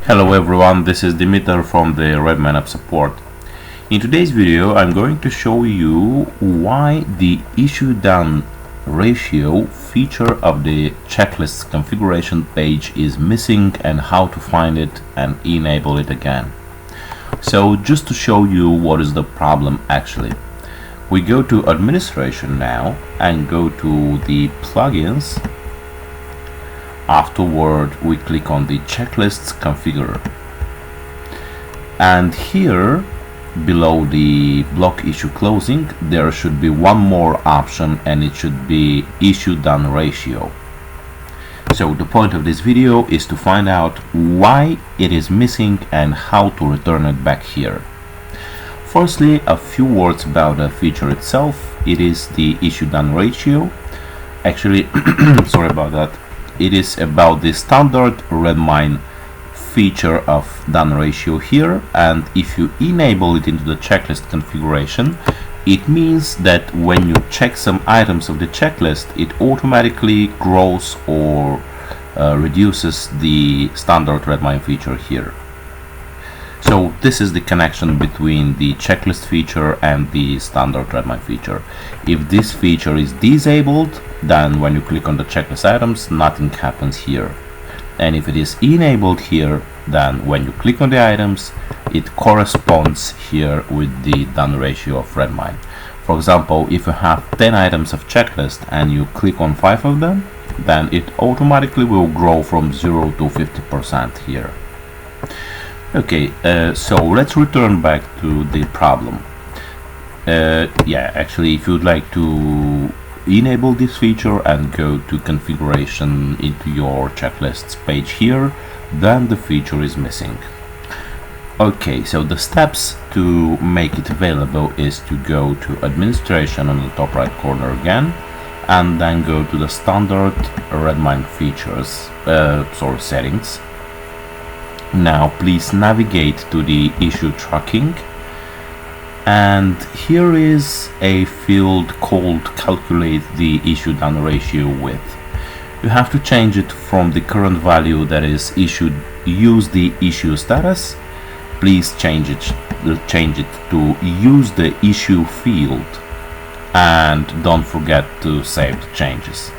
Hello everyone, this is Dimitar from the RedmineUP support. In today's video I'm going to show you why the issue done ratio feature of the checklist configuration page is missing and how to find it and enable it again. So just to show you what is the problem actually, we go to administration now and go to the plugins. Afterward we click on the checklists configure, and here below the block issue closing there should be one more option, and it should be issue done ratio. So the point of this video is to find out why it is missing and how to return it back here. Firstly, a few words about the feature itself. It is the issue done ratio. Actually sorry about that. It is about the standard Redmine feature of done ratio here, and if you enable it into the checklist configuration, it means that when you check some items of the checklist, it automatically grows or reduces the standard Redmine feature here. So this is the connection between the checklist feature and the standard Redmine feature. If this feature is disabled, then when you click on the checklist items, nothing happens here. And if it is enabled here, then when you click on the items, it corresponds here with the done ratio of Redmine. For example, if you have 10 items of checklist and you click on 5 of them, then it automatically will grow from 0 to 50% here. Okay, so let's return back to the problem. Yeah, actually, if you'd like to enable this feature and go to configuration into your checklists page here, then the feature is missing. Okay, so the steps to make it available is to go to administration on the top right corner again, and then go to the standard Redmine features, settings. Now please navigate to the issue tracking, and here is a field called calculate the issue done ratio with. You have to change it from the current value, that is issued, use the issue status. Please change it to use the issue field, and don't forget to save the changes.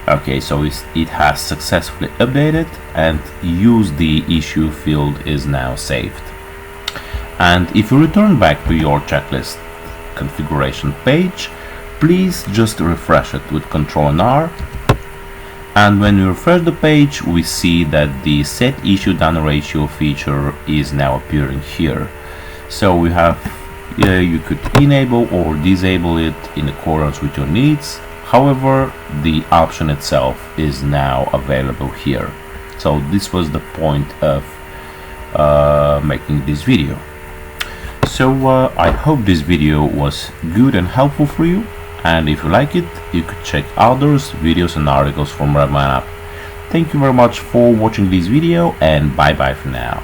Okay, so it has successfully updated, and use the issue field is now saved. And if you return back to your checklist configuration page, please just refresh it with Ctrl and R. And when you refresh the page, we see that the set issue done ratio feature is now appearing here. So we have, you could enable or disable it in accordance with your needs. However, the option itself is now available here. So this was the point of making this video. So I hope this video was good and helpful for you, and if you like it, you could check others, videos and articles from RedmineUP. Thank you very much for watching this video, and bye bye for now.